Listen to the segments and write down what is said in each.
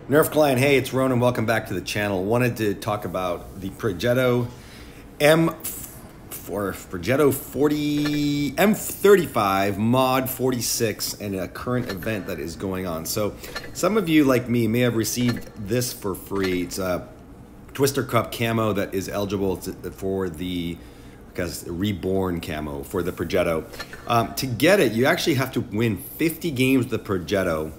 Nerf Clan, hey, it's Ronan. Welcome back to the channel. Wanted to talk about the Progetto M35 Mod 46 and a current event that is going on. So some of you, like me, may have received this for free. It's a Twister Cup camo that is eligible for the reborn camo for the Progetto. To get it, you actually have to win 50 games with the Progetto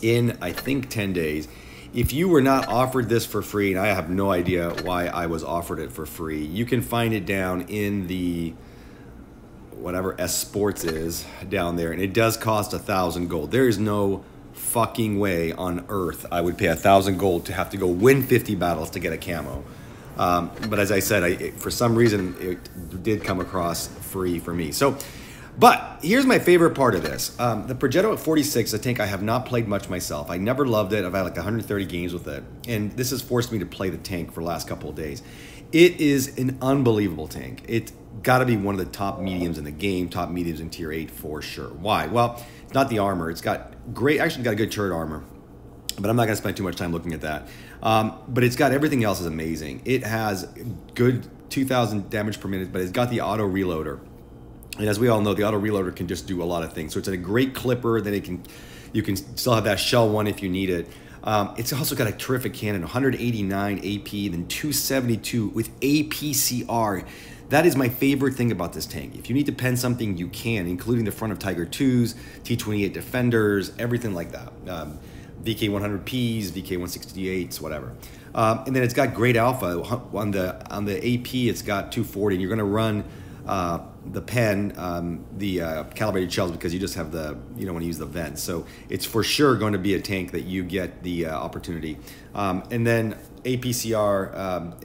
in, I think, 10 days. If you were not offered this for free, and I have no idea why I was offered it for free, you can find it down in the whatever S Sports is down there, and it does cost 1,000 gold. There is no fucking way on earth I would pay 1,000 gold to have to go win 50 battles to get a camo. But as I said, for some reason it did come across free for me. But here's my favorite part of this. The Progetto at 46, a tank I have not played much myself. I never loved it. I've had like 130 games with it. And this has forced me to play the tank for the last couple of days. It is an unbelievable tank. It's got to be one of the top mediums in the game, top mediums in tier 8 for sure. Why? well, it's not the armor. It's got great, actually got a good turret armor. But I'm not going to spend too much time looking at that. But it's got everything else is amazing. It has good 2,000 damage per minute, but it's got the auto reloader. And as we all know, the auto reloader can just do a lot of things. So it's a great clipper. Then you can still have that shell one if you need it. It's also got a terrific cannon, 189 AP, then 272 with APCR. That is my favorite thing about this tank. If you need to pen something, you can, including the front of Tiger 2s, T28 Defenders, everything like that. VK100Ps, VK168s, whatever. And then it's got great alpha on the AP. It's got 240, and you're going to run the pen, the calibrated shells, because you just have you don't want to use the vents. So it's for sure going to be a tank that you get the opportunity. And then APCR,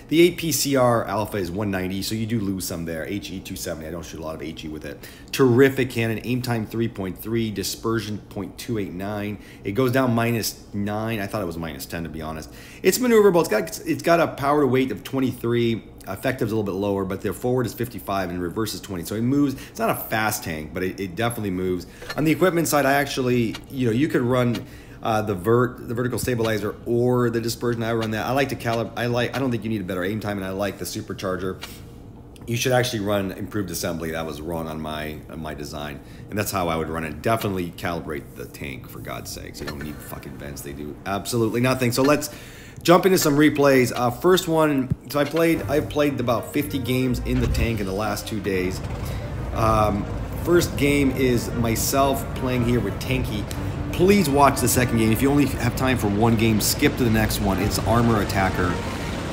the APCR alpha is 190, so you do lose some there. HE 270, I don't shoot a lot of HE with it. Terrific cannon, aim time 3.3, dispersion 0.289. It goes down -9. I thought it was -10 to be honest. It's maneuverable. It's got a power to weight of 23. Effective's a little bit lower, but their forward is 55 and reverse is 20. So it moves. It's not a fast tank, but it definitely moves. On the equipment side, I actually, you could run the vertical stabilizer or the dispersion. I run that. I like to calibrate. I don't think you need a better aim time, and I like the supercharger. You should actually run improved assembly. That was wrong on my design, and that's how I would run it. Definitely calibrate the tank, for God's sakes. You don't need fucking vents. They do absolutely nothing. So let's jump into some replays. First one, so I've played about 50 games in the tank in the last 2 days. First game is myself playing here with Tanky. Please watch the second game. If you only have time for one game, skip to the next one. It's Armor Attacker,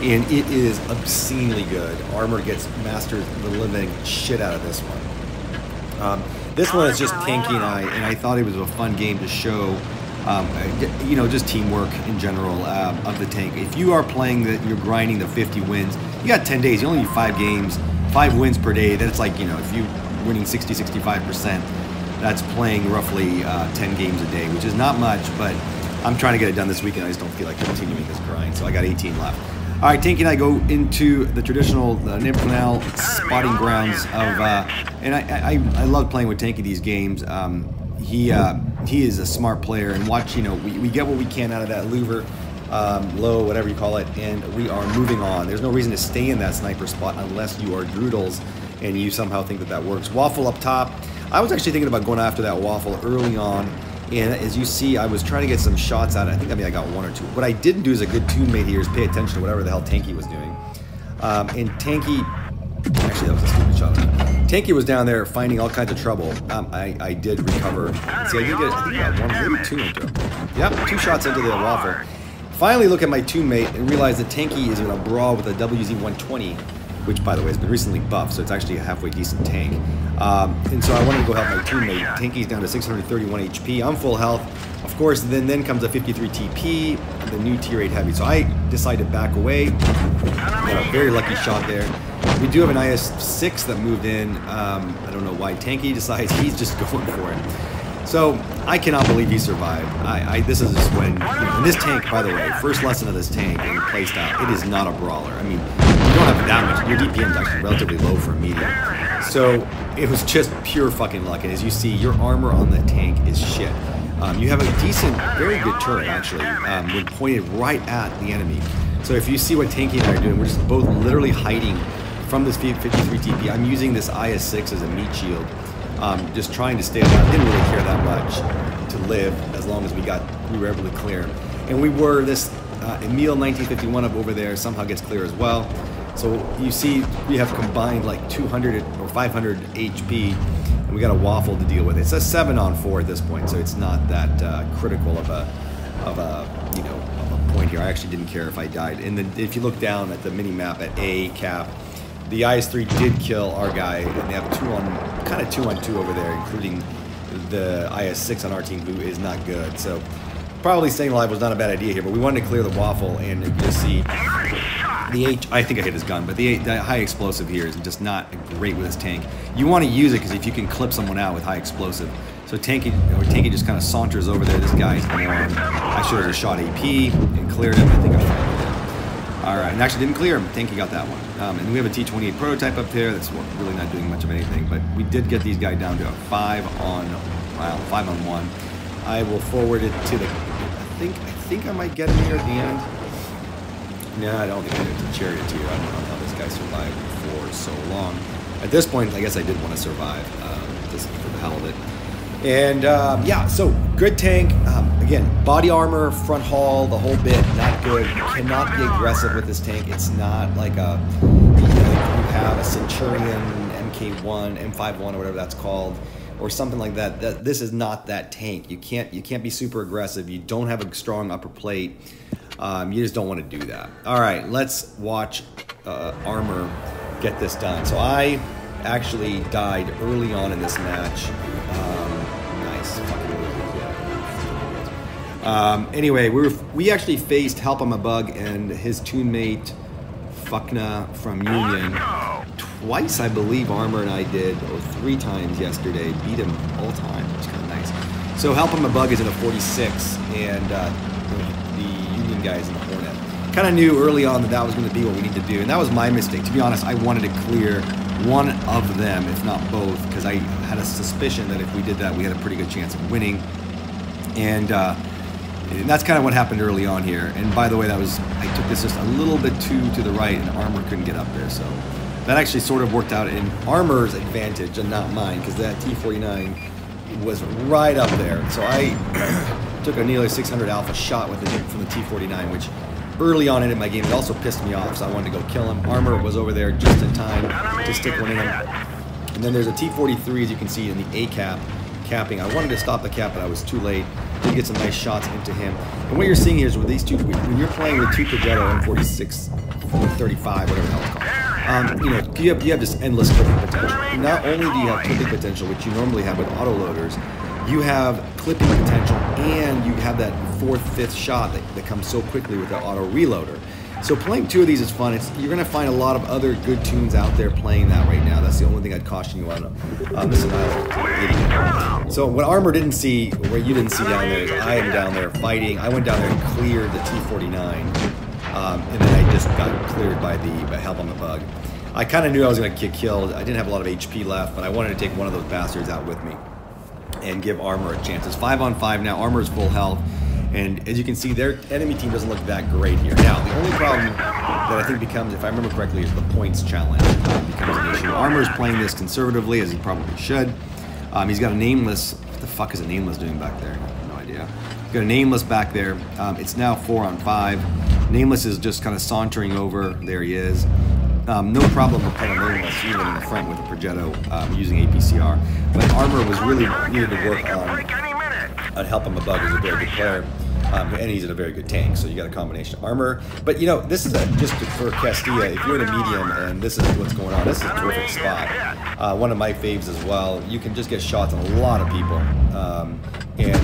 and it is obscenely good. Armor gets mastered the living shit out of this one. This one is just Tanky and I thought it was a fun game to show. Just teamwork in general of the tank. If you are playing you're grinding the 50 wins, you got 10 days. You only need 5 games, 5 wins per day. That's like, if you're winning 60-65%, that's playing roughly 10 games a day, which is not much, but I'm trying to get it done this weekend. I just don't feel like continuing this grind, so I got 18 left. All right, Tanky and I go into the traditional Nymph Canal spotting grounds of, and I love playing with Tanky these games. He is a smart player, and watch, we get what we can out of that louver, low, whatever you call it, and we are moving on. There's no reason to stay in that sniper spot unless you are Droodles and you somehow think that works. Waffle up top. I was actually thinking about going after that Waffle early on, and as you see, I was trying to get some shots at it. I got 1 or 2. What I didn't do is a good teammate here is pay attention to whatever the hell Tanky was doing. And Tanky, actually that was a stupid shot. Tanky was down there finding all kinds of trouble. I did recover. See, I got 1, maybe 2 into him. Yep, 2 shots into the Waffle. Finally look at my teammate and realize that Tanky is in a brawl with a WZ-120, which, by the way, has been recently buffed, so it's actually a halfway decent tank. And so I wanted to go help my teammate. Tanky's down to 631 HP. I'm full health. Of course, then comes a 53 TP, the new tier 8 heavy. So I decided to back away. Got a very lucky shot there. We do have an IS-6 that moved in. I don't know why Tanky decides he's just going for it. So I cannot believe he survived. This is when, and this tank, by the way, first lesson of this tank in playstyle, it is not a brawler. I mean, you don't have that much. Your DPM is actually relatively low for medium. So it was just pure fucking luck. And as you see, your armor on the tank is shit. You have a decent, very good turret actually, when pointed right at the enemy. So if you see what Tanky and I are doing, we're just both literally hiding from this 53 TP. I'm using this IS-6 as a meat shield. Just trying to stay alive. Didn't really care that much to live as long as we were able to clear. And we were, this Emil 1951 up over there somehow gets clear as well. So you see we have combined like 200 or 500 HP, and we got a waffle to deal with. It's a 7-on-4 at this point, so it's not that critical of a point here. I actually didn't care if I died. And then if you look down at the mini map at A cap, the IS-3 did kill our guy, and they have kind of two on two over there, including the IS-6 on our team, who is not good. So probably staying alive was not a bad idea here, but we wanted to clear the waffle, and you can see the I think I hit his gun, but the high explosive here is just not great with his tank. You want to use it because if you can clip someone out with high explosive. So Tanky just kind of saunters over there. This guy's more, I should have shot AP and cleared him. I think I found him. All right, and actually didn't clear him. Tanky got that one. And we have a T-28 prototype up there that's really not doing much of anything, but we did get these guys down to a 5-on-1. I will forward it to the, I think I might get him here at the end. No, I don't think I did to Charioteer. I don't know how this guy survived for so long. At this point, I guess I did want to survive, just for the hell of it. And yeah, so good tank. Again, body armor, front haul, the whole bit, not good. You cannot be aggressive with this tank. It's not like a, you have a Centurion, MK1, M51, or whatever that's called, or something like that. This is not that tank. You can't be super aggressive. You don't have a strong upper plate. You just don't want to do that. All right, let's watch Armor get this done. So I actually died early on in this match. Nice. Anyway, we actually faced Help I'm a Bug and his teammate Fuckna from Union twice, I believe. Armor and I did, or 3 times yesterday. Beat him all time, which is kind of nice. So Help I'm a Bug is in a 46, and the Union guy is in the Hornet. Kind of knew early on that was going to be what we need to do, and that was my mistake. To be honest, I wanted to clear one of them, if not both, because I had a suspicion that if we did that, we had a pretty good chance of winning. And that's kind of what happened early on here. And by the way, I took this just a little bit too to the right, and Armor couldn't get up there. So that actually sort of worked out in Armor's advantage and not mine, because that T49 was right up there. So I took a nearly 600 alpha shot with it from the T49, which early on in my game, it also pissed me off, so I wanted to go kill him. Armor was over there just in time to stick one in him. And then there's a T43, as you can see, in the A cap, capping. I wanted to stop the cap, but I was too late. Did get some nice shots into him. And what you're seeing here is with these two, when you're playing with two Progetto M46, 35, whatever the hell it's called, you have this endless clipping potential. Not only do you have clipping potential, which you normally have with autoloaders, you have clipping potential, and you have that 4th, 5th shot that comes so quickly with the auto reloader. So playing 2 of these is fun. You're going to find a lot of other good tunes out there playing that right now. That's the only thing I'd caution you on. This is idiot. So what Armor didn't see, what you didn't see down there, is I am down there fighting. I went down there and cleared the T49, and then I just got cleared by Help I'm a Bug. I kind of knew I was going to get killed. I didn't have a lot of HP left, but I wanted to take one of those bastards out with me and give Armor a chance. It's 5-on-5 now. Armor is full health. And as you can see, their enemy team doesn't look that great here. Now, the only problem that I think becomes, if I remember correctly, is the points challenge becomes an issue. Armor is playing this conservatively, as he probably should. He's got a Nameless. What the fuck is a Nameless doing back there? I have no idea. He's got a Nameless back there. It's now 4-on-5. Nameless is just kind of sauntering over. There he is. No problem with playing Nameless, even in the front with the Progetto using APCR. But Armor was really needed to work on Help I'm a Bug as a very good player. And he's in a very good tank, so you got a combination of Armor. But this is just for Castilla. If you're in a medium and this is what's going on, this is a terrific spot. One of my faves as well. You can just get shots on a lot of people. And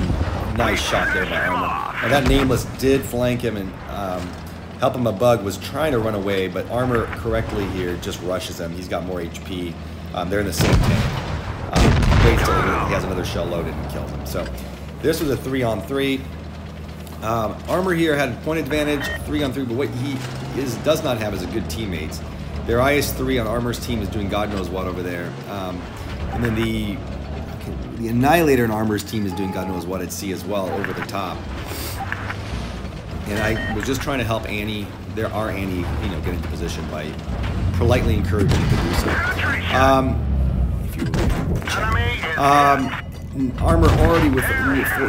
nice shot there by Armor. And that Nameless did flank him, and Help I'm a Bug was trying to run away, but Armor correctly here just rushes him. He's got more HP. They're in the same tank. waits till he has another shell loaded and kills him. So this was a 3-on-3. Armor here had point advantage, 3-on-3, but what he does not have is a good teammates. Their IS-3 on Armor's team is doing God knows what over there. And then the Annihilator on Armor's team is doing God knows what at sea as well over the top. And I was just trying to help Annie, our Annie, you know, get into position by politely encouraging him to do so. If you will check. Armor already with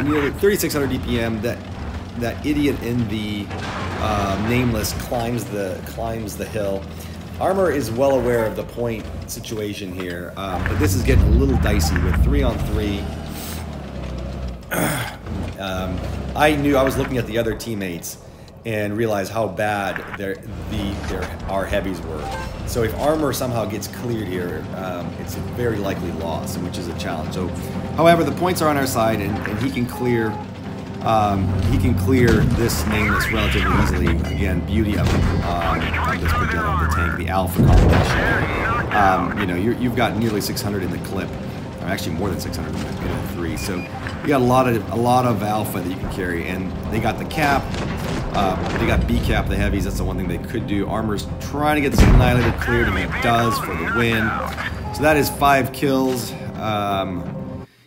nearly 3,600 DPM. That idiot in the Nameless climbs the hill. Armor is well aware of the point situation here, but this is getting a little dicey with 3-on-3. I was looking at the other teammates and realized how bad our heavies were. So if Armor somehow gets cleared here, it's a very likely loss, which is a challenge. So, however, the points are on our side, and he can clear. This Nameless relatively easily. Again, beauty of this Progetto, the tank, the alpha combination. You know, you've got nearly 600 in the clip, or actually more than 600 in the 3. So you got a lot of alpha that you can carry, and they got the cap. They got B cap the heavies. That's the one thing they could do. Armor's trying to get this Annihilator cleared, and it does for the win. So that is 5 kills.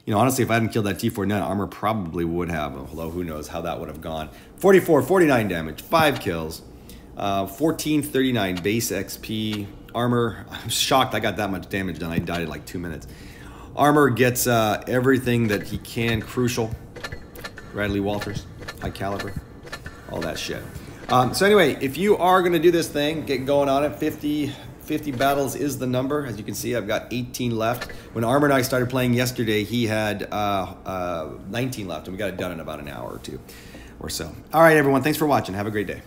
You know, honestly, if I hadn't killed that T-49, Armor probably would have, although who knows how that would have gone. 49 damage, 5 kills, 1439 base XP. Armor, I'm shocked I got that much damage done. I died in like 2 minutes. Armor gets everything that he can, crucial. Radley Walters, high caliber, all that shit. So anyway, if you are going to do this thing, get going on it. 50 battles is the number. As you can see, I've got 18 left. When Armor and I started playing yesterday, he had 19 left, and we got it done in about an hour or two or so. All right, everyone. Thanks for watching. Have a great day.